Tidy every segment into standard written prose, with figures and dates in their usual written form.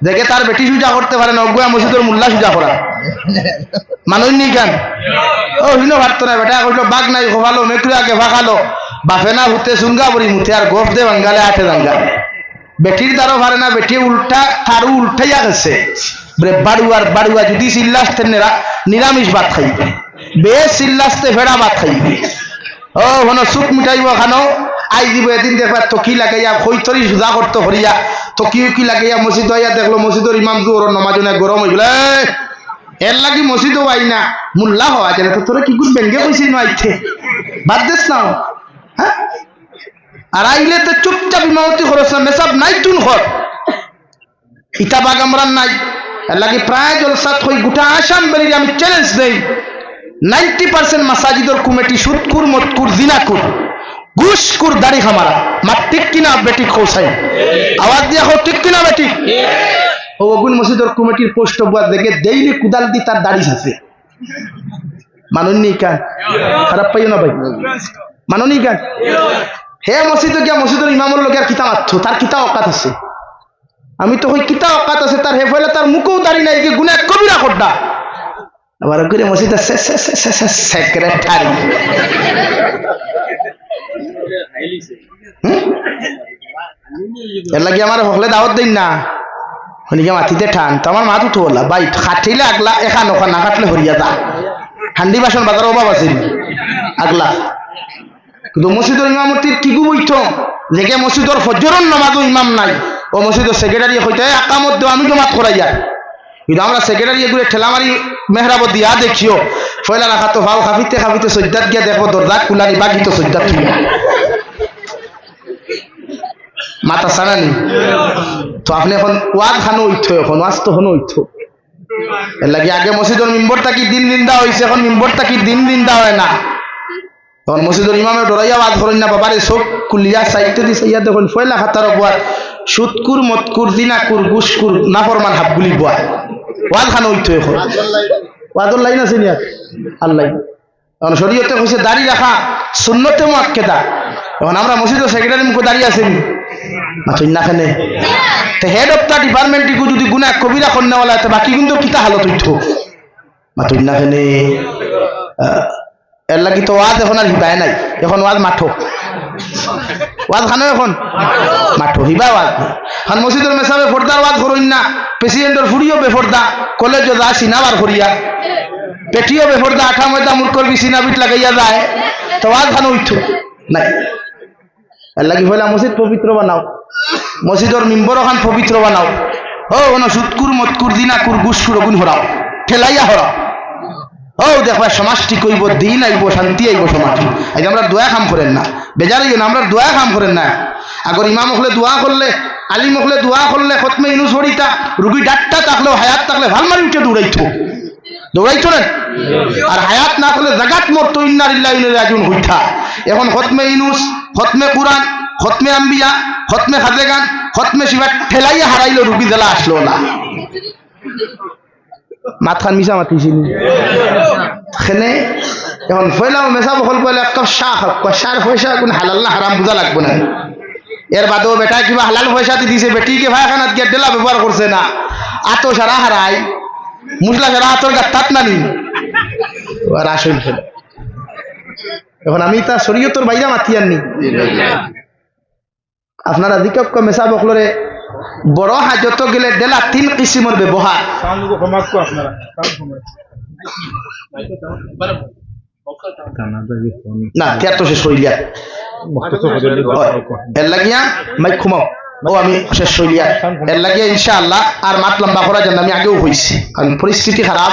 দেখে তার বেটি সুজা করতে পারে না, অজ্ঞা মসজিদের মোল্লা সুজা করা মানুষ নি কেন ও হিনো ভাবতো না বেটা কইলো বাঘ নাই খোফালো মেকুরি আগে ফাঁকালো বাফে না হুতে সুঙ্গা বড়ি মুথে আর গোফ দে বাঙ্গালে আঠে দাঙ্গা বেটির দ্বারও পারে না, বেটি উল্টা তারও উল্টাইয়া গেছে বাড়ুয়া যদি চিল্লাসতে নিরামিষ ভাত খাইবে, বেশ চিল্লাসতে ফেরা ভাত খাইবে। ও হন চুপ মিটাইব খানো আই দিব এদিন দেখবা তকি লাগাইয়া খৈতরি সুজা করতে হরিয়া তকি উকি লাগাইয়া মসজিদ হইয়া দেখলো মসজিদের ইমাম জোর নমাজনে গরম হয়ে গেল এর লাগি মসজিদও আই না মোল্লা হওয়া যায় তো তোরা কি করে ব্যাঙ্গে কইছিস না আইতে বাদ দিস না। হ্যাঁ আর আইলে তো চুপচাপ ইমামতি খরচ না মেসাব নাই তুন ঘর ইটা বাগ আমরা নাই এর লাগি প্রায় জলসাত হই গোটা আসাম বেরিয়ে আমি চ্যালেঞ্জ দেই 90% মাসাজিদর কমিটি সুদকুর মতকুর জিনাকুর ঘুষকুর দাড়ি খামারা মা ঠিক কিনা বেটি খোসাই আওয়াজ দিয়া হোক ঠিক কিনা বেটি ও ওগুন মসজিদের কমিটির পোস্ট বুয়া দেখে দেইলি কুদাল দি তার দাড়ি আছে মানুনি কান খারাপ পাইও না ভাই মানুনি কান হে মসজিদে গিয়া মসজিদের ইমামের লোক আর কিতা মারতো তার কিতা অকাত আছে আমি তো ওই কিতা অকাত আছে তার হে ফলে তার মুখও দাড়ি নাই কি গুনাহ কবিরা করডা আবার করে মসজিদে সেক্রেটারি এর লাগি আমার হকলে দাওয়াত দিন না হলিকে মাটিতে ঠান তো আমার মাথা উঠোলা বাই খাটিলে আগলা এখান ওখান না কাটলে হরিয়া যা হান্ডি বাসন বাজার অভাব আছে আগলা কিন্তু মসজিদের ইমামতির কি গু বইতো দেখে মসজিদের ফজরের নামাজও ইমাম নাই ও মসজিদের সেক্রেটারি হইতে আকামত দেও আমি জমাত করাই যায় কিন্তু আমরা সেক্রেটারি এগুলো ঠেলামারি মেহরাব দিয়া দেখিও ফয়লা রাখা তো ভাও খাফিতে খাফিতে সজ্জাত গিয়া দেখো দরজা কুলারি বাকি তো সজ্জাত থুই মাথা সানানি তো আপনি এখন ওয়াজ খানো উঠো এখন ওয়াজ তো হনো উঠো এর লাগে আগে মসজিদের মিম্বর থাকি দিন দা হয়েছে এখন মিম্বর থাকি দিন দা হয় না তখন মসজিদের ইমামে ডরাইয়া ওয়াজ করেন না বাবারে সব কুলিয়া সাইতে দিছে ইয়া দেখুন ফয়লা খাতার বুয়ার সুদকুর মতকুর জিনাকুর গুসকুর নাফরমান হাবগুলি বুয়া ওয়াজ খানো উঠো এখন ওয়াজর লাইন আছে নিয়া আল্লাহ এখন শরীয়তে কইছে দাড়ি রাখা সুন্নতে মুআক্কাদা এখন আমরা মসজিদের সেক্রেটারি মুখে দাঁড়িয়ে আছেন মাথুই না খানে তো হেড অফ দ্য ডিপার্টমেন্ট কো যদি গুনাহ কবিরা করনে वाला তো বাকি কিন্তু কিতা হালত হইতো মাথুই না খানে এর লাগি তো ওয়াজ এখন আর হিবায় নাই এখন ওয়াজ মাঠো ওয়াজ খানো এখন মাঠো হিবা ওয়াজ খান মসজিদের মেসাবে ফরদার ওয়াজ করুন না প্রেসিডেন্টের ফুড়িও বেফরদা কলেজে যা সিনাবার করিয়া পেটিও বেফরদা আঠা ময়দা মুরকর বি সিনা বিট লাগাইয়া যায় তো ওয়াজ খানো হইতো নাই এর লাগি হইলা মসজিদ পবিত্র বানাও মসজিদের মিম্বর খান পবিত্র বানাও ও ওন সুদকুর মতকুর জিনাকুর গুসকুর গুণ হরাও ঠেলাইয়া হরাও ও দেখবা সমাজ ঠিক হইব দিন আইব শান্তি আইব সমাজ আজ আমরা দোয়া কাম করেন না বেজার হইও না আমরা দোয়া কাম করেন না আগর ইমাম হলে দোয়া করলে আলিম হলে দোয়া করলে খতমে ইনুস হরিতা রুগী ডাক্তার থাকলেও হায়াত থাকলে ভাল মারি উঠে দৌড়াইতো না আর হায়াত না থাকলে জাগাত মরতো ইন্না লিল্লাহি ওয়া ইন্না ইলাইহি রাজিউন হইতা এখন খতমে ইনুস খতমে কুরআন খতমে আম্বিয়া খতমে খাজেগান খতমে শিবা ঠেলাইয়া হারাইলো রুগী জ্বালা আসলো না মাথান মিশা মাতিছিল খেনে এখন ফয়লাও মেসা বকল কইলে এক কাপ চা খাও কষার পয়সা কোন হালাল না হারাম বুঝা লাগবে না এর বাদেও বেটা কিবা হালাল পয়সা দিছে বেটিকে ভাইখানাত গিয়ে ডেলা ব্যবহার করছে না আতো সারা হারাই মুসলা সারা আতর গাত না নি আর আসল ফেলে এখন আমি তা শরীয়তের বাইরে মাতি আননি আপনারা দিকক মেসা বকলরে বড় হাজত গেলে ডেলা 3 কিসিমের ব্যবহার না তিয়ার তো শেষ হইলিয়া এর লাগিয়া মাইক ঘুমাও ও আমি শেষ হইলিয়া এর লাগিয়া ইনশাআল্লাহ আর মাত লম্বা করা যান আমি আগেও হইছি কারণ পরিস্থিতি খারাপ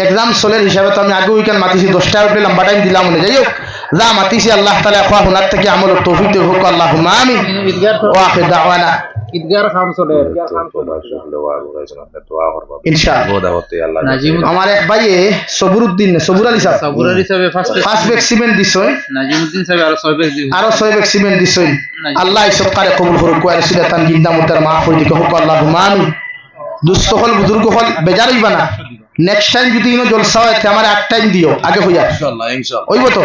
এক্সাম চলের হিসাবে তো আমি আগেও ইকান মাতিছি 10টা উঠলে লম্বা টাইম দিলাম মনে যাই হোক যা মাতিছি আল্লাহ তাআলা খোয়া হুনার থেকে আমল তৌফিক দেব আল্লাহুম্মা আমিন ওয়া আখির দাওয়ানা ঈদগার খাম চলে ইনশাআল্লাহ আমার এক ভাই সবুরউদ্দিন সবুর আলী সাহেব ফার্স্ট ব্যাক সিমেন্ট দিছই নাজিমউদ্দিন সাহেব আরো 6 ব্যাক সিমেন্ট দিছই আল্লাহ এই সবকারে কবুল করুক ওয়া রাসূলাতান জিন্দা মুতার মাফ হই দিকে হুক আল্লাহুম্মা আমিন দুস্থ হল বুজুর্গ হল বেজার হইবা না নেক্সট টাইম যদি ইনো জলসা হয় আমার এক টাইম দিও আগে হইয়া ইনশাআল্লাহ হইব তো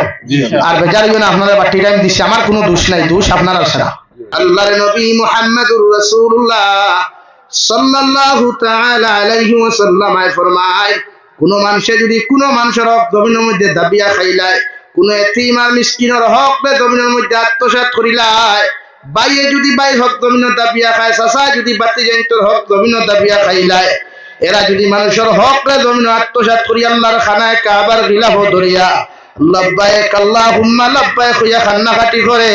আর বেজার হইও না আপনারা বাটি টাইম দিছি আমার কোনো দোষ নাই দোষ আপনার আছে আল্লাহর নবী মুহাম্মদুর রাসূলুল্লাহ সাল্লাল্লাহু তাআলা আলাইহি ওয়াসাল্লাম ফরমায়, কোন মানুষে যদি কোন মানুষের হক জমিনের মধ্যে দাবিয়া খাইলায়, কোন এতিম আর মিসকিনের হক জমিনের মধ্যে আত্মসাৎ করিলায়, বাইয়ে যদি বাই হক জমিনের দাবিয়া খায়, চাচা যদি বাতি জয়ন্তর হক জমিনের দাবিয়া খাইলায়, এরা যদি মানুষের হক জমিন আত্মসাৎ করি আল্লাহর খানায় কাবার গিলাফ ধরিয়া লব্বাইক আল্লাহুম্মা লব্বাইক হইয়া কান্নাকাটি করে,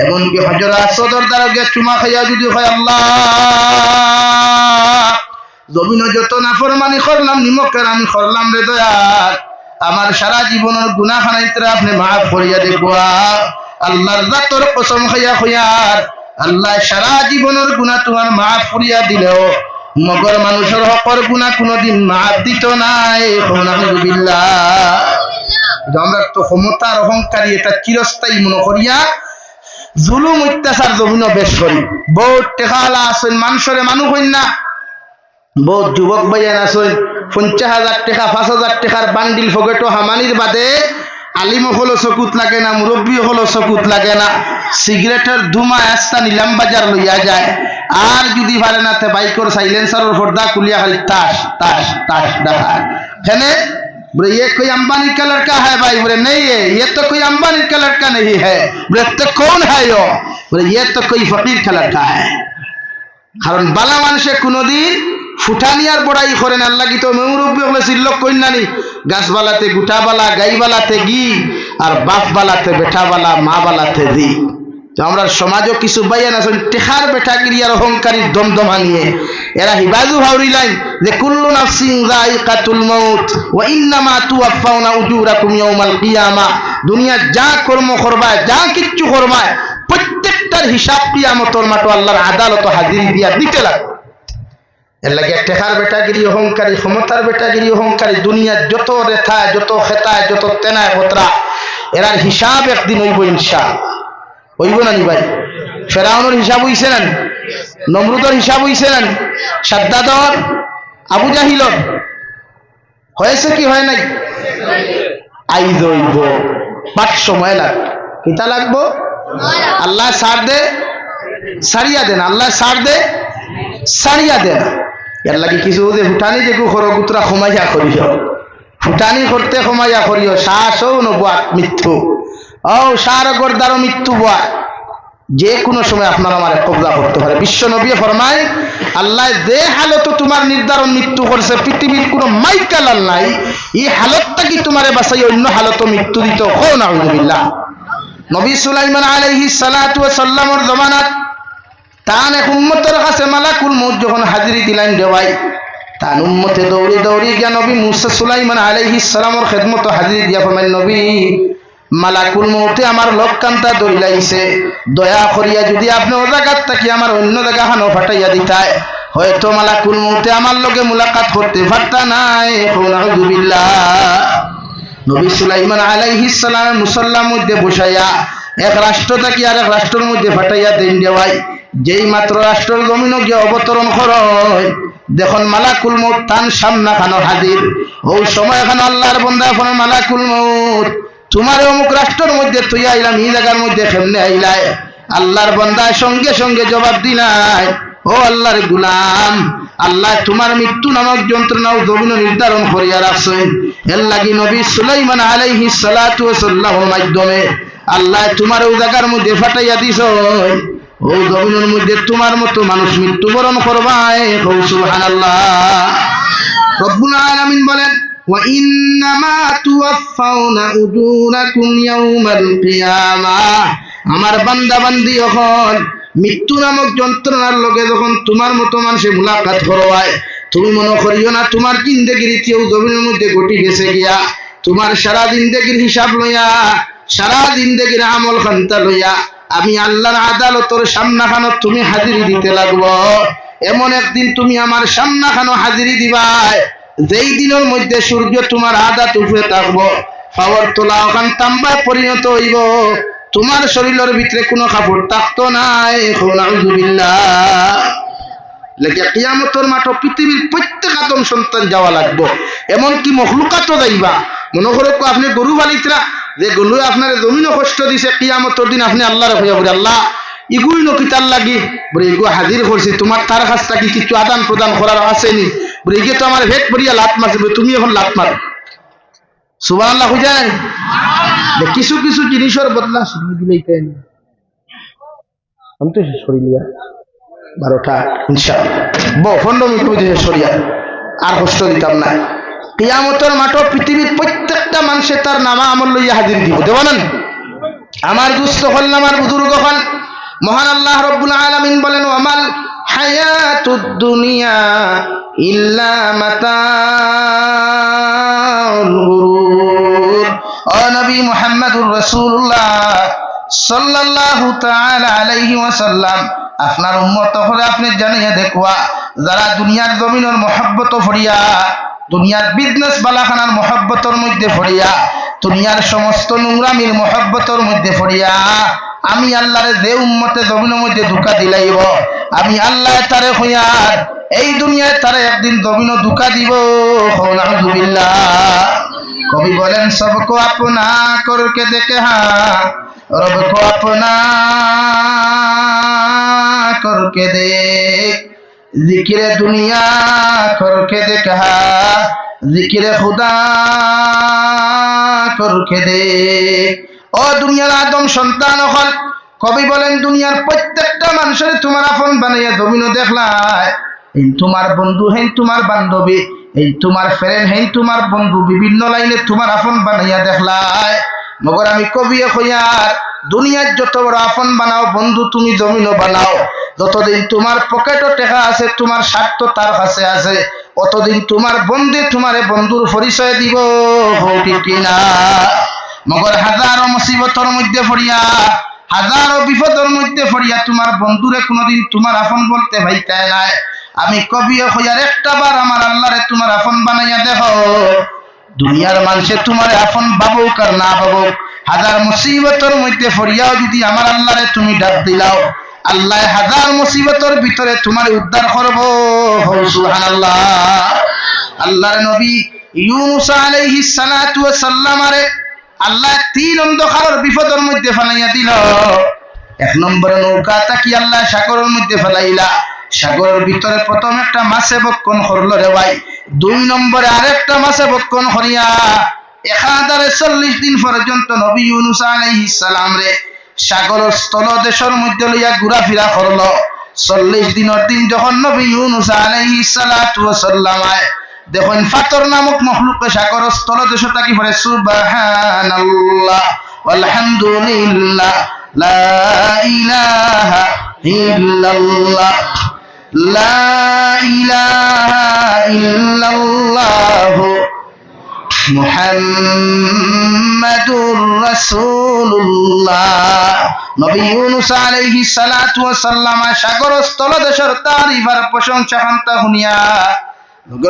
এমনকি হজর আসওয়াদের দ্বারা গিয়ে চুমা খাইয়া যদি হয়, আল্লাহ জমিন যত নাফরমানি করলাম নিমকের আমি করলাম রে দয়াল, আমার সারা জীবনের গুনাহ খানাইতে আপনি মাফ করিয়া দেখবা। আল্লাহর জাতর কসম খাইয়া হইয়ার আল্লাহ সারা জীবনের গুনাহ তোমার মাফ করিয়া দিলেও মগর মানুষের হকর গুনাহ কোনদিন মাফ দিত নাই। আলহামদুলিল্লাহ। আমরা তো ক্ষমতার অহংকারী এটা চিরস্থায়ী মনে করিয়া জুলুম অত্যাচার জমিন বেশ করি। বহুত টেকালা আছেন মানুষের মানুষ হইন না, বহুত যুবক ভাইয়ান আছেন 50,000 টাকা 5,000 টাকার বান্ডিল ফকেটো হামানির বাদে আলিম হলো চকুত লাগে না, মুরব্বী হলো চকুত লাগে না, সিগারেটের ধুমা আস্তা নিলাম বাজার লইয়া যায়, আর যদি পারে না বাইকর সাইলেন্সারের পর্দা খুলিয়া খালি তাস তাস তাস দেখা খেনে। बोले ये कोई अंबानी का लड़का है भाई? बोले नहीं है, ये तो कोई अंबानी का लड़का नहीं है। बोले तो कौन है यो? बोले ये तो कोई फकीर का लड़का है। কারণ বালা মানুষে কোনদিন ফুটানি আর বড়াই করে না। আল্লাহ কি তো মুরব্বী হলে সিল্লক কইন নানি, গাছ বালাতে গুটা বালা, গাই বালাতে গি, আর বাপ বালাতে বেটা বালা, মা বালাতে দি। তো আমরা সমাজও কিছু বাইয়ান আছেন টেকার বেটাগিরি আর অহংকারী দমদমা নিয়ে, এরা হিবাজু হাউরি লাইন যে কুল্লু নাফসিন যায়িকাতুল মাউত ওয়া ইন্নামা তুওয়াফাউনা উজুরাকুম ইয়াউমাল কিয়ামা। দুনিয়া যা কর্ম করবা, যা কিচ্ছু করবা, প্রত্যেকটার হিসাব কিয়ামতের মাঠে আল্লাহর আদালত হাজির দিয়া দিতে লাগবে। এর লাগে টেকার বেটাগিরি অহংকারী, ক্ষমতার বেটাগিরি অহংকারী, দুনিয়ার যত রেথা, যত খেতায়, যত তেনায় পত্রা, এরার হিসাব একদিন হইব ইনশাআল্লাহ। হইব না নি ভাই? ফেরাউনের হিসাব হইছে না? নমরুদের হিসাব হইছে না? সাদ্দাদর, আবু জাহিলর হয়েছে কি হয় নাই? আইজ হইব, বাট সময় লাগবে। কিতা লাগবো? আল্লাহ সার দে সারিয়া দেন, আল্লাহ সার দে সারিয়া দেন। এর লাগে কিছু যে ফুটানি যে করো গুতরা ক্ষমাইয়া করিও, ফুটানি করতে ক্ষমাইয়া করিও, শ্বাসও নবাত মৃত্যু, ও সার গর্দারও মৃত্যু বয়, যে কোনো সময় আপনার আমার কবজা করতে পারে। বিশ্ব নবী ফরমায়, আল্লাহ যে হালত তোমার নির্ধারণ মৃত্যু করছে, পৃথিবীর কোনো মাইকালাল নাই, এই হালতটা কি তোমারে বাঁচাই অন্য হালত মৃত্যু দিত। হো নাউযুবিল্লাহ। নবী সুলাইমান আলাইহিস সালাতু ওয়াস সালামের জামানাত তান এক উম্মতের কাছে মালাকুল মউত যখন হাজিরি দিলেন দেওয়াই, তান উম্মতে দৌড়ি দৌড়ি গিয়া নবী মুসা সুলাইমান আলাইহিস সালামের খেদমত হাজিরি দিয়া ফরমাইল, নবী মালাকুল মউতে আমার লক্ষান্তা দইলাইছে, দয়া করিয়া যদি আপনি ও জায়গাত থাকি আমার অন্য জায়গা হানো ফাটাইয়া দিতায়, হয়তো মালাকুল মউতে আমার লগে মুলাকাত করতে পারতা নাই। নাউযুবিল্লাহ। নবী সুলাইমান আলাইহিস সালাম মুসাল্লার মধ্যে বসাইয়া এক রাষ্ট্র থাকি আর এক রাষ্ট্রের মধ্যে ফাটাইয়া দেন দেওয়াই, যেই মাত্র রাষ্ট্রের জমিন গিয়ে অবতরণ করয়, দেখুন মালাকুল মউত তান সামনা খানো হাজির। ও সময় খানো আল্লাহর বান্দা ফোন, মালাকুল মউত তোমার অমুক রাষ্ট্রের মধ্যে তুই আইলাম, এই জায়গার মধ্যে কেমনে আইলাই? আল্লাহর বান্দা সঙ্গে সঙ্গে জবাব দিলাই, ও আল্লাহর গুলাম, আল্লাহ তোমার মৃত্যু নামক যন্ত্রণাও জমিন নির্ধারণ করিয়া রাখছেন। এর লাগি নবী সুলাইমান আলাইহিস সালাতু ওয়াস সালামের মাধ্যমে আল্লাহ তোমার ওই জায়গার মধ্যে ফাটাইয়া দিছ, ও জমিনের মধ্যে তোমার মতো মানুষ মৃত্যুবরণ করবায়। সুবহানাল্লাহ। রব্বুল আলামিন বলেন, ওয়া ইন্নামা তুওয়াফাউনা উজুরাকুম ইয়াউমাল কিয়ামাহ। আমার বান্দা বান্দি যখন মৃত্যু নামক যন্ত্রণার লগে যখন তোমার মতো মানুষে মুলাকাত করবায়, তুমি মনে করিও না তোমার জিন্দেগির ইতিহাস জমিনের মধ্যে ঘটি গেছে গিয়া, তোমার সারা জিন্দেগির হিসাব লইয়া, সারা জিন্দেগির আমল খান্তা লইয়া আমি আল্লাহর আদালতের সামনাখানো তুমি হাজিরি দিতে লাগবো। এমন একদিন তুমি আমার সামনাখানো হাজিরি দিবাই, যেই দিনের মধ্যে সূর্য তোমার আদাত উঠে থাকবো, পাওয়ার তোলা ওখান তাম্বায় পরিণত হইব, তোমার শরীরের ভিতরে কোনো কাপড় থাকতো নাই। নাউযুবিল্লাহ। লেগে কিয়ামতের মাঠ পৃথিবীর প্রত্যেক আদম সন্তান যাওয়া লাগবো, এমনকি মখলুকাতও যাইবা। মনে করো আপনি গরু বালিতরা, যে গরু আপনার জমিনও কষ্ট দিছে, কিয়ামতের দিন আপনি আল্লাহর হইয়া বলে, আল্লাহ ইগুই নকিতার লাগি বলে ইগু হাজির করছি তোমার তার কাছটা কি কিছু আদান প্রদান করার আসেনি বলে ইগে তো আমার ভেট পড়িয়া লাত মারছে বলে তুমি এখন লাত মারো সুবহানাল্লাহ হয়ে যায় কিছু কিছু জিনিসের বদলা শুনে দিলেই কেন আমি তো সরিলিয়া 12টা ইনশাআল্লাহ 15 মিনিট মধ্যে সরিয়া আর কষ্ট দিতাম না কিয়ামতের মাঠ পৃথিবীর প্রত্যেকটা মানুষে তার নামা আমল লইয়া হাজির দিব দেব না আমার দুস্থ হল আমার বুজুর্গ হল মহান আল্লাহ রব্বুল আলামিন বলেন ওয়ামাল হায়াতুদ দুনিয়া ইল্লা মাতাউল গুরুর ও নবী মুহাম্মদুর রাসূলুল্লাহ সাল্লাল্লাহু তাআলা আলাইহি ওয়াসাল্লাম আপনার উম্মত হলে আপনি জানিয়ে দেখবা যারা দুনিয়ার জমিনের মহব্বত ফরিয়া দুনিয়ার বিজনেস বালাখানার মহব্বতের মধ্যে ফরিয়া দুনিয়ার সমস্ত নোংরামির মহব্বতের মধ্যে ফরিয়া আমি আল্লাহরে যে উম্মতে জমিনের মধ্যে ধোঁকা দিলাইব আমি আল্লাহ তারে হইয়ার এই দুনিয়ায় তারে একদিন জমিনও ধোঁকা দিব নাউযুবিল্লাহ কবি বলেন সবকো আপনা করকে দেখে হ্যাঁ रब को अपना करके देख जिक्र दुनिया करके देखा जिक्र खुदा करके देख ও দুনিয়ার আদম সন্তান হল কবি বলেন দুনিয়ার প্রত্যেকটা মানুষের তোমার আপন বানাইয়া জমিনও দেখলায় এই তোমার বন্ধু হেন তোমার বান্ধবী এই তোমার ফ্রেন্ড হেন তোমার বন্ধু বিভিন্ন লাইনে তোমার আপন বানাইয়া দেখলায় মগর আমি কবি হইয়ার দুনিয়ার যত বড় আপন বানাও বন্ধু তুমি জমিনও বানাও যতদিন তোমার পকেটও টাকা আছে তোমার স্বার্থ তার কাছে আছে অতদিন তোমার বন্ধু তোমারে বন্ধুর পরিচয় দিব ঠিক কিনা মগর হাজারো মুসিবতের মধ্যে পড়িয়া হাজারো বিপদের মধ্যে পড়িয়া তোমার বন্ধুরে কোনোদিন তোমার আপন বলতে ভাইতায় নাই আমি কবি হইয়ার একটা বার আমার আল্লাহরে তোমার আপন বানাইয়া দেখো দুনিয়ার মানুষে তোমার আপন বাবুক আর না বাবুক হাজার মুসিবতের মধ্যে ফরিয়াও যদি আমার আল্লাহরে তুমি ডাক দিলাও আল্লাহ হাজার মুসিবতের ভিতরে তোমার উদ্ধার করবো সুবহানাল্লাহ আল্লাহর নবী ইউনূস আলাইহিস সালাতু ওয়াস সালামারে আল্লাহ তিন অন্ধকারের বিপদের মধ্যে ফেলাইয়া দিল এক নম্বরে নৌকাটা কি আল্লাহ সাগরের মধ্যে ফেলাইলা সাগরের ভিতরে প্রথম একটা মাছে বক্ষণ করলো রে ভাই 2 নম্বরে আরেকটা মাছে বক্ষণ করিয়া 1040 দিন পর্যন্ত নবী ইউনূস আলাইহিস সালাম রে সাগরের স্থলদেশের মধ্যে লইয়া ঘোরাফেরা করলো 40 দিনের দিন যখন নবী ইউনূস আলাইহিস সালাতু ওয়াস সালাম দেখুন ফাতর নামক মখলুকে সাগরের স্থলদেশটা কি পড়ে সুবহানাল্লাহ আলহামদুলিল্লাহ লা ইলাহা ইল্লাল্লাহ লা ইলাহা ইল্লাল্লাহ মুহাম্মাদুর রাসূলুল্লাহ নবী ইউনূস আলাইহিস সালাতু ওয়াস সালাম সাগরের স্থলদেশের তারিফার প্রশংসা কান্তা শুনিয়া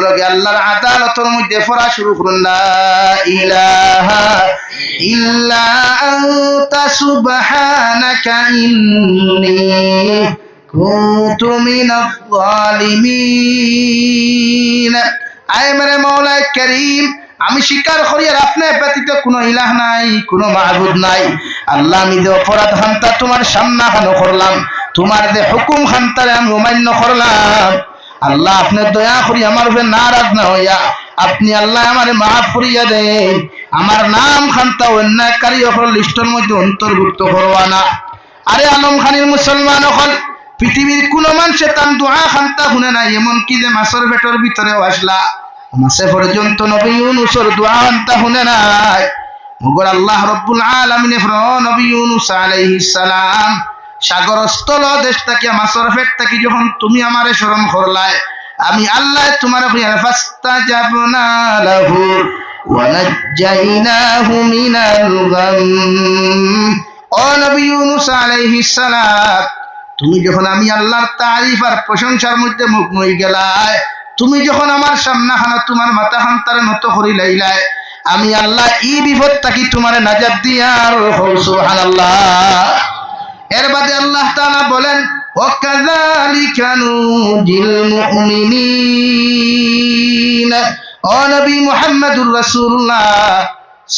লগে আল্লাহর আদালতের মধ্যে পড়া শুরু করুন লা ইলাহা ইল্লা আনতা সুবহানাকা ইন্নী কুনতু মিনাজ জালিমিন আয় মেরে মওলা করিম আমি স্বীকার করি আর আপনার ব্যতীত কোনো ইলাহ নাই কোনো মাবুদ নাই আল্লাহ আমি যে অপরাধ খান্তা তোমার সামনা খানো করলাম তোমার যে হুকুম খান্তারে আমি অমান্য করলাম আল্লাহ আপনি দয়া করি আমার উপরে নারাজ না হইয়া আপনি আল্লাহ আমারে মাফ করিয়া দেন আমার নাম খান্তা অন্যায়কারী হল লিস্টের মধ্যে অন্তর্ভুক্ত করবা না আরে আলম খানির মুসলমান হল পৃথিবীর কোন মানুষে তার দোয়া খান্তা শুনে নাই এমনকি যে মাছের পেটের ভিতরেও আসলা মাসে পর্যন্ত নবী ইউনূসের দোয়া খান্তা শুনে নাই মগর আল্লাহ রব্বুল আলামিন নবী ইউনূস আলাইহিস সালাম সাগর স্থল দেশ থেকে মাছের পেট থেকে যখন তুমি আমারে স্মরণ করলাই আমি আল্লাহ তোমার ফাস্তাজাবনা লাহু ওয়া নাজ্জাইনাহু মিনাল গাম ও নবী ইউনূস আলাইহিস সালাম তুমি যখন আমি আল্লাহর তারিফ আর প্রশংসার মধ্যে মগ্ন হয়ে গেলাই তুমি যখন আমার সামনে হানা তোমার মাথা খান্তারে নত করি লাইলাই আমি আল্লাহ এই বিপদ থেকে তোমারে নাজাত দিয়ার সুবহানাল্লাহ এর বাদে আল্লাহ তাআলা বলেন ওয়াকাযালিকা নুজিল মুমিনিন ও নবী মুহাম্মদুর রাসূলুল্লাহ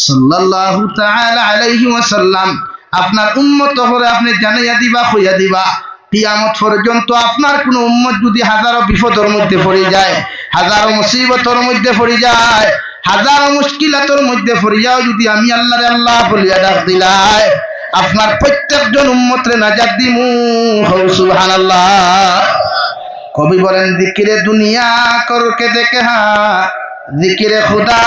সাল্লাল্লাহু তাআলা আলাইহি ওয়াসাল্লাম আপনার উম্মত হলে আপনি জানাইয়া দিবা, কইয়া দিবা। কিয়ামত পর্যন্ত আপনার কোন উম্মত যদি হাজারো বিপদের মধ্যে পড়ে যায়, হাজারো মুসিবতের মধ্যে পড়ে যায়, হাজারো মুশকিলাতের মধ্যে পড়ে যাও, যদি আমি আল্লাহরে আল্লাহ বলিয়া ডাক দিলাই, আপনার প্রত্যেকজন উম্মতরে নাজাত দিমু। সুবহানাল্লাহ। কবি বলেন, জিকিরে দুনিয়া করকে দেখে হা, জিকিরে খুদা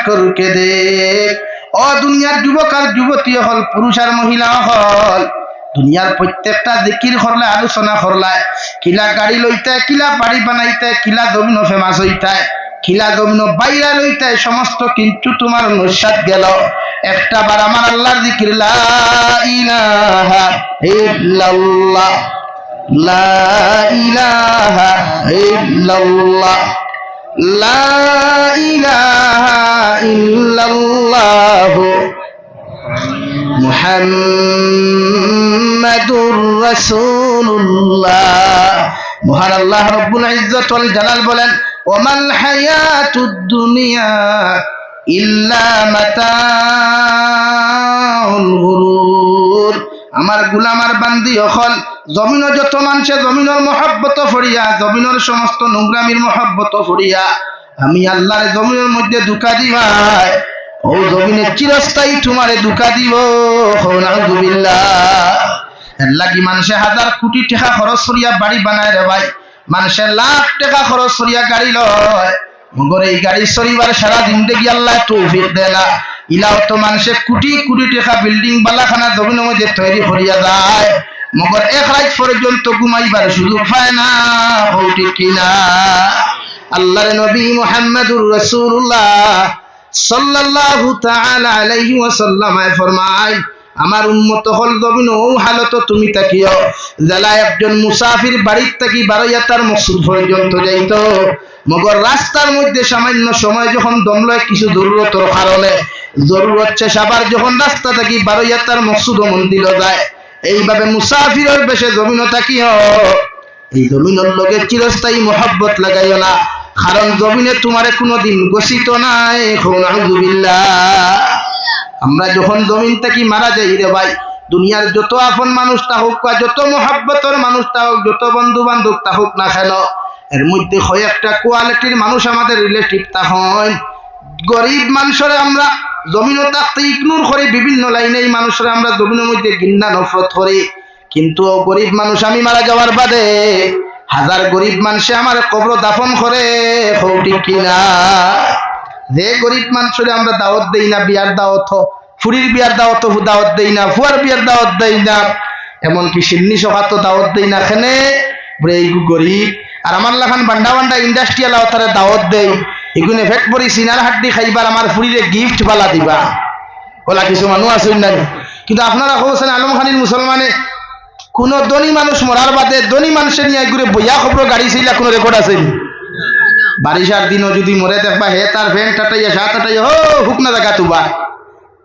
করকে দেখ। ও দুনিয়ার যুবক আর যুবতী হল, পুরুষ আর মহিলা হল, দুনিয়ার প্রত্যেকটা জিকির করলে, আলোচনা করলায়, কিলা গাড়ি লইতায়, কিলা বাড়ি বানাইতায়, কিলা জমিন ফেমাস হইতায়, কিলা জমিন বাইরা লইতায়, সমস্ত কিন্তু তোমার নস্যাত গেল। একটা বার আমার আল্লাহর জিকির, লা ইলাহা ইল্লাল্লাহ, লা ইলাহা ইল্লাল্লাহ, লা ইলাহা ইল্লাল্লাহ মুহাম্মাদুর রাসূলুল্লাহ। মহান আল্লাহ রাব্বুল ইজ্জত ওয়াল জালাল বলেন, ওয়ামাল হায়াতুদ দুনিয়া ইল্লা মাতাউল গুরুর। আমার গোলাম আর বান্দি হল, জমিনের যত মানুষে জমিনের মহব্বত ফরিয়া, জমিনের সমস্ত নোংরামির মহব্বত ফরিয়া, আমি আল্লাহর জমিনের মধ্যে ধোঁকা দিবাই, ও জমিনে চিরস্থায়ী তোমারে ধোঁকা দিব। নাউযুবিল্লাহ। এর লাগি মানুষে হাজার কোটি টাকা খরচ করিয়া বাড়ি বানায় রে ভাই, মানুষে লাখ টাকা খরচ করিয়া গাড়ি লয়, মগর এই গাড়ি চলিবার সারা জিন্দেগি আল্লাহ তৌফিক দেয় না। ইলাও তো মানুষে কোটি কোটি টাকা বিল্ডিং বালাখানা জমিনের মধ্যে তৈরি করিয়া যায়, মগর এক রাত পর্যন্ত ঘুমাইবার সুযোগ পায় না। ঠিক কিনা? আল্লাহর নবী মুহাম্মদুর রাসূলুল্লাহ সাল্লাল্লাহু তাআলা আলাইহি ওয়াসাল্লাম ফরমায়, আমার উম্মত হল জমিন ও হালত তুমি তাকিও, যারা একজন মুসাফির বাড়ির থেকে বারোয়াতার মসজিদ পর্যন্ত যাইত, মগর রাস্তার মধ্যে সামান্য সময় যখন দমলয় কিছু জরুরতের কারণে, জরুরত শেষ আবার যখন রাস্তা থেকে বারোয়াতার মসজিদ মন্দির যায়, এইভাবে মুসাফিরের বেশে জমিন তাকিও। এই জমিনের লগে চিরস্থায়ী মহব্বত লাগাইও না, কারণ জমিনে তোমারে কোনোদিন গসিত নাই। নাউযুবিল্লাহ। আমরা যখন জমিন থেকে মারা যাই রে ভাই, দুনিয়ার যত আপন মানুষ তা হোক, যত মহব্বতের মানুষ তা হোক, যত বন্ধু বান্ধব তা হোক না কেন, এর মধ্যে কয়েকটা কোয়ালিটির মানুষ আমাদের রিলেটিভ তা হয়। গরিব মানুষরে আমরা জমিনও থাকতে ইগনোর করি, বিভিন্ন লাইনে এই মানুষরা আমরা জমিনের মধ্যে ঘৃণা নফরত করি, কিন্তু গরিব মানুষ আমি মারা যাওয়ার বাদে হাজার গরিব মানুষে আমার কবর দাফন করে। ঠিক কিনা? যে গরিব মানুষরে আমরা দাওয়াত দেই না, বিয়ার দাওয়াত, ফুরির বিয়ার দাওয়াত দাওয়াত দেই না, ফুয়ার বিয়ার দাওয়াত দেই না, এমনকি সিন্নি সকাত দাওয়াত দেই না, এখানে এই গরিব। আর আমার লাখান বান্ডা বান্ডা ইন্ডাস্ট্রিয়াল আওতারে দাওয়াত দেই, এগুলো ফ্যাক্টরি সিনার হাড্ডি খাইবার আমার ফুরিরে গিফট বালা দিবা, ওলা কিছু মানুষ আছে না। কিন্তু আপনারা কবছেন আলম খানির মুসলমানে কোন ধনী মানুষ মরার বাদে ধনী মানুষের নিয়ে ঘুরে বইয়া খবর গাড়ি ছিল, কোনো রেকর্ড আছে? বারিশার দিনও যদি মরে দেখবা, হে তার ভ্যান টাটাইয়া সাত টাটাইয়া হো হুক না দেখা তুবা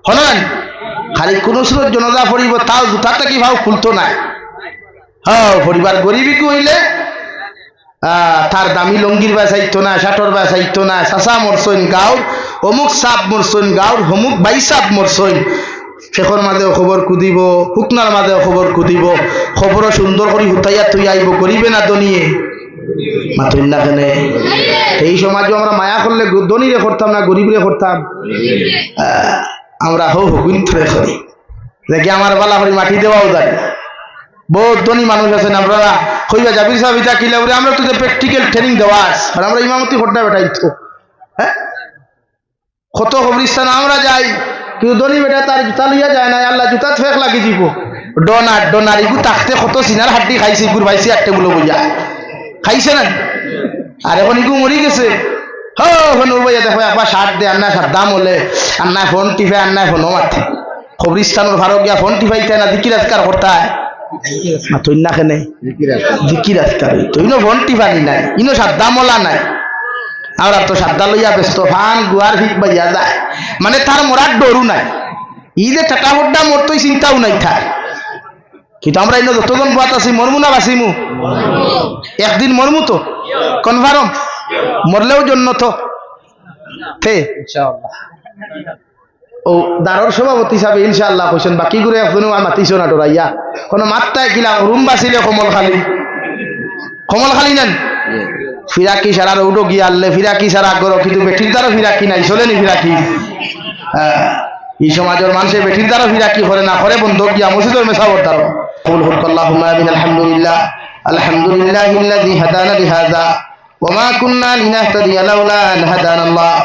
হলেন, খালি কোন সুরত জনতা পড়িব, তাও জুতাটা কি ভাও খুলতো না। হ্যাঁ, পরিবার গরিবী হইলে তার দামি লঙ্গির বা চাইতো না, শাটর বা চাইতো না, চাচা মরছইন গাঁর, অমুক সাপ মরছইন গাঁর, অমুক বাই সাপ মরছইন, শেখর মাঝেও খবর কুদিব, হুকনার মাঝেও খবর কুদিব, খবরও সুন্দর করে হুতাইয়া তুই আইব, করিবে না দনিয়ে মাতুন না কেনে। এই সমাজও আমরা মায়া করলে দনিরে করতাম না, গরিবরে করতাম। আমরা হুকুন্তরে করি, দেখি আমার বালা করি মাটি দেওয়াও যায়। বহুত ধনী মানুষ আছেন, আপনারা হইবা জাবির সাহেব ইটা কিলে আমরা তো প্র্যাকটিক্যাল ট্রেনিং দেওয়া আছে, আর আমরা ইমামতি করতে বেটাই তো। হ্যাঁ, কত কবরিস্তান আমরা যাই, কিন্তু ধনী বেটা তার জুতা লইয়া যায় না, আল্লাহ জুতা ফেক লাগি দিব। ডোনার ডোনার ইগু থাকতে কত সিনার হাড্ডি খাইছে, ইগুর ভাইছে একটা গুলো বইয়া খাইছে না। আর এখন ইগু মরি গেছে, হইয়া দেখো একবার সার দে, আন্না সার দাম হলে আন্না ফোন টিপে, আন্না ফোনও মাথে কবরিস্তানের ভারত গিয়া ফোন টিপাইতে না, দিকি রাজকার করতে হয় তুই না কেনে দিকি রাজকার তুই নো ফোন টিপানি নাই, ইনো সাদ্দা মলা নাই। আমরা তো সাদ্দা লইয়া ব্যস্ত, ফান গুয়ার ভিক বাজিয়া যায়, মানে তার মরার ডরু নাই। ই যে টাকা ফোড্ডা মরতই চিন্তাও নাই থার। কিন্তু আমরা ইনো যতজন বাত আছি, মরমু না বাঁচিমু? একদিন মরমু তো কনফার্ম, মরলেও জন্য তো ও দারর সভাপতি হিসাবে ইনশাআল্লাহ কইছেন বাকি করে এখনো আর মাতিছ না ডরাইয়া কোনো মাত্রায় কিলা রুম বাসিলে কমল খালি নেন ফিরাকি সারা রৌডো গিয়ে আনলে ফিরাকি সারা করো কিন্তু বেঠির দ্বারা ফিরাকি নাই চলেনি ফিরাকি এই সমাজের মানুষের বেঠির দ্বারা ফিরাকি করে না করে বন্ধ গিয়া মসজিদের মেসাবর দ্বারা قل هو اللهم امين الحمد لله الذي هدانا لهذا وما كنا لنهتدي لولا ان هدانا الله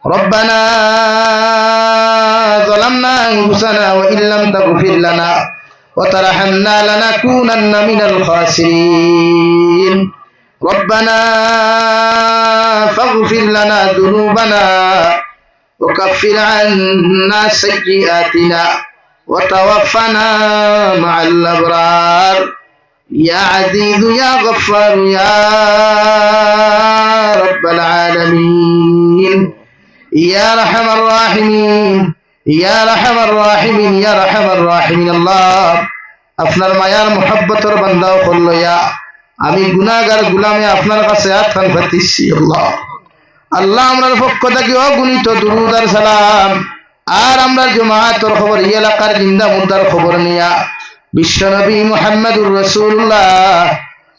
ربنا ظلمنا انفسنا وان لم تغفر لنا وترحمنا لنكونن من الخاسرين ربنا فاغفر لنا ذنوبنا وكفر عنا سيئاتنا وتوفنا مع الأبرار يا عزيز يا غفار يا رب العالمين يا رحم الراحمين يا رحم الراحمين يا رحم الراحمين الله আপনার মায়ার মোহাব্বতের বান্দা করল ইয়া আমি গুনাহগার গোলামে আপনার কাছে আত্মান পাতিছি আল্লাহ আল্লাহ আমরার পক্ষ থেকে অগণিত দুরূদ আর সালাম আর আমরা জামাতের খবর এই এলাকার জিন্দা মুর্দার খবর নিয়া বিশ্বনবী মুহাম্মদুর রাসূলুল্লাহ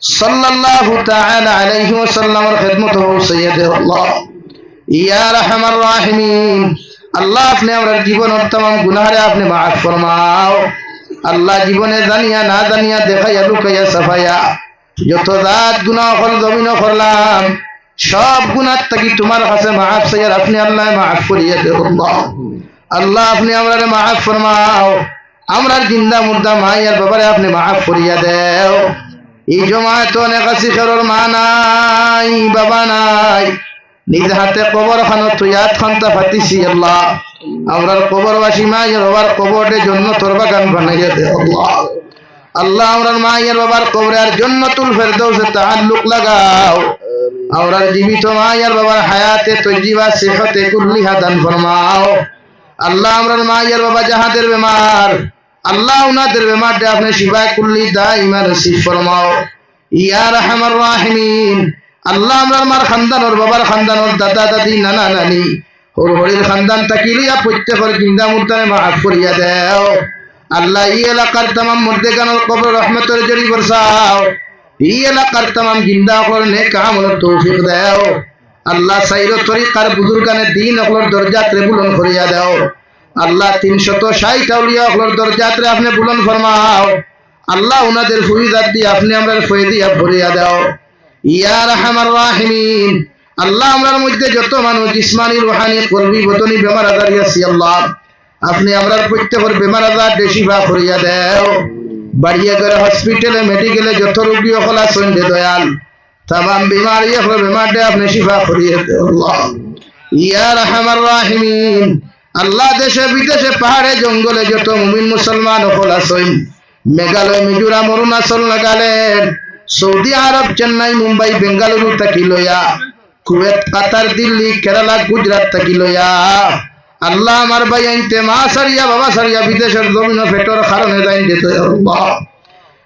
সাল্লাল্লাহু তাআলা আলাইহি ওয়াসাল্লামের খিদমত পৌঁছাইয়া দে আল্লাহ ইয়া রাহমার রাহিমিন আল্লাহ আপনি আমরার জীবনের तमाम গুনাহরে আপনি maaf ফরমাও আল্লাহ জীবনে জানিয়া না জানিয়া দেখাইয়া লুকাইয়া সাফায়া যত রাত গুনাহ হল জমিন করলাম সব গুনাহ থেকে তোমার কাছে maaf চাই আর আপনি আল্লাহ maaf করিয়া দে আল্লাহ আল্লাহ আপনি আমরারে maaf ফরমাও আমরার জিন্দা মুর্দা মায়ের বাবারে আপনি maaf করিয়া দেও এই জমায়েত অনেক আছে কারোর মা নাই বাবা নাই নিজ হাতে কবর খানো তুইয়াত খানতা ফাতিছি আল্লাহ আমরার কবরবাসী মায়ের বাবার কবরে জান্নাতের বাগান বানাইয়া দে আল্লাহ আল্লাহ আমরার মায়ের বাবার কবরে আর জান্নাতুল ফেরদাউসে তাআল্লুক লাগাও আমরার জীবিত মায়ের বাবার হায়াতে তয়্যিবা সিহতে কুল্লিহা দান ফরমাও আল্লাহ আমরার মায়ের বাবা যাহাদের বেমার আল্লাহ উনাদের বেমারটা আপনি শিফায়ে কুল্লি দাইমা নসিব ফরমাও ইয়া রাহমার রাহিমিন আল্লাহ আমরার মার খানদানর বাবার খানদানর দাদা দাদি নানা নানি হরির খানদান তাকিলিয়া প্রত্যেকের জিন্দা মুর্দারে maaf করিয়া দেও আল্লাহ এই এলাকার तमाम মুর্দেগানের কবর রহমতের জরি বরসাও এই এলাকার तमाम জিন্দা করে নেক আমলের তৌফিক দাও আল্লাহ সাইরো তরিকার বুজুর্গানের দিন ওগুলোর দরজাতে বুলন্দ করিয়া দাও আল্লাহ 360 আউলিয়া ওগুলোর দরজাতে আপনি বুলন্দ ফরমাও আল্লাহ উনাদের ফয়িজাত দিয়ে আপনি আমরার ফয়দিয়া ভরিয়া দাও ইয়া রাহমার রাহিমিন আল্লাহ আমরার মধ্যে যত মানুষ জিসমানি রূহানি কলবি বদনি বেমার আজার আছে আল্লাহ আপনি আমরার প্রত্যেকের বেমার আজার শিফা করিয়া দাও বাড়িয়া করে হসপিটালে মেডিকেলে যত রোগী হল আছেন দয়াল तमाम बीमारी और बीमार दे आपने शिफा करिए अल्लाह या रहमान राहिमीन अल्लाह देशे विदेशे पहाड़े जंगले যত মুমিন মুসলমান হল আছেন মেঘালয় মিজোরাম অরুণাচল নাগাল্যান্ড সৌদি আরব চেন্নাই মুম্বাই বেঙ্গালুরু থেকে লয়া কুয়েত কাতার দিল্লি কেরালা গুজরাট থেকে লয়া আল্লাহ আমার ভাই আইতে মা সারিয়া বাবা সারিয়া বিদেশের জমিন ফেটর কারণে যাইন দিতে আল্লাহ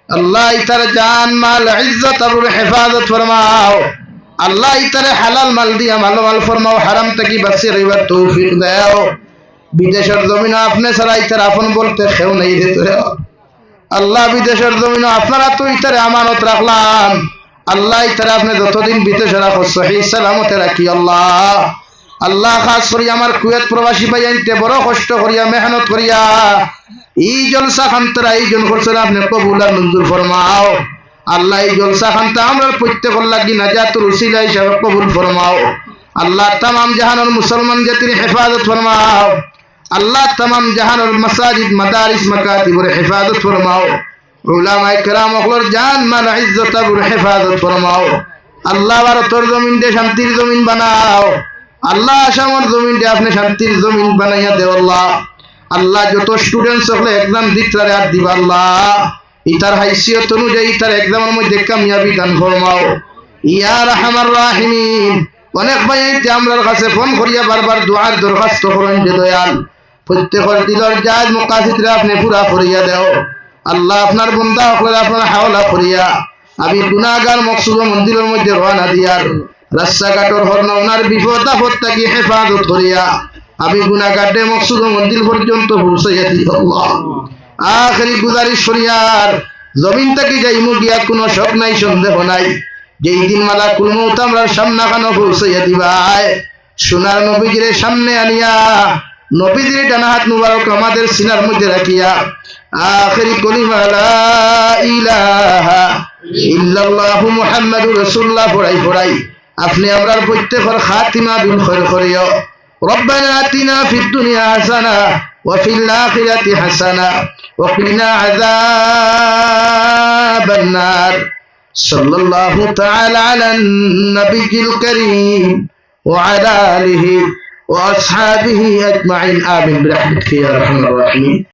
अल्लाह इतर जान माल इज्जत और हिफाजत फरमाओ अल्लाह इतर हलाल माल दिया मालो माल फरमाओ हराम तकी बच्चे रिवर तौफीक दो विदेशर जमीन आपने सरा इतर अपन बोलते खेव नहीं देते अल्लाह विदेशर जमीन अपनारा तो इतर अमानत रखलाम अल्लाह इतर आपने যতদিন বিদেশে রাখো সহি সালামতে রাখি আল্লাহ আল্লাহ খাস করি আমার কুয়েত প্রবাসী ভাই আনতে বড় কষ্ট করিয়া মেহনত করিয়া এই জলসা খানতরা এই জন করছেন আপনি কবুল আর মঞ্জুর ফরমাও আল্লাহ এই জলসা খানতা আমরা প্রত্যেকের লাগি নাজাতুল উসিলা হিসাবে কবুল ফরমাও আল্লাহ तमाम জাহানের মুসলমান জাতির হেফাজত ফরমাও আল্লাহ तमाम জাহানের মাসাজিদ মাদারিস মাকাতিবের হেফাজত ফরমাও উলামায়ে কেরাম ওগুলোর জান মাল ইজ্জত আর হেফাজত ফরমাও আল্লাহ ভারতের জমিন দে শান্তির জমিন বানাও আল্লাহ আসামের জমিন দে আপনি শান্তির জমিন বানাইয়া দেও আল্লাহ আল্লাহ যত স্টুডেন্টস হলে एग्जाम দিতরে আর দিবা আল্লাহ ইতার হাইসিয়ত অনুযায়ী ইতার एग्जामेর মধ্যে কামিয়াবি দান ফরমাও ইয়া রাহমার রাহিমিন অনেক ভাই আইতে আমরার কাছে ফোন করিয়া বারবার দুআর দরখাস্ত করেন যে দয়াল প্রত্যেকের দিলের জায়েজ মাকাসিদরা আপনি পুরা করিয়া দাও আল্লাহ আপনার বান্দা হলে আপনার হাওলা করিয়া আমি গুনাহগার মকসুদ মন্দিরের মধ্যে রওনা দিয়ার রাস্তাঘাটর হরনা ওনার বিপদ আপদ থেকে হেফাজত করিয়া আমি গুনাহগারদের মকসুদ ও মঞ্জিল পর্যন্ত পৌঁছাইয়া দিও আল্লাহ। আখেরি গুজারিশ শরিয়ার জমিন থেকে যাইমু গিয়া কোনো শক নাই সন্দেহ নাই, যেই দিন মালাকুল মউত আমরার সামনা খানো পৌঁছাইয়া দিবাই, সোনার নবীজির সামনে আনিয়া নবীজির ডানা হাত মুবারক আমাদের সিনার মধ্যে রাখিয়া আখেরি কলিমা লা ইলাহা ইল্লাল্লাহু মুহাম্মাদুর রাসূলুল্লাহ পড়াই আপনি আমরার প্রত্যেকের খাতিমা বিল খৈর করিও। রব্বানা আতিনা ফিদ দুনিয়া হাসানা ওয়া ফিল আখিরাতি হাসানা ওয়া কিনা আযাবান নার। সাল্লাল্লাহু তাআলা আলান নবিয়্যিল কারীম ওয়া আলা আলিহি ওয়া আসহাবিহি আজমাইন। আমিন বিরহমাতিকা ইয়া আরহামার রাহিমিন।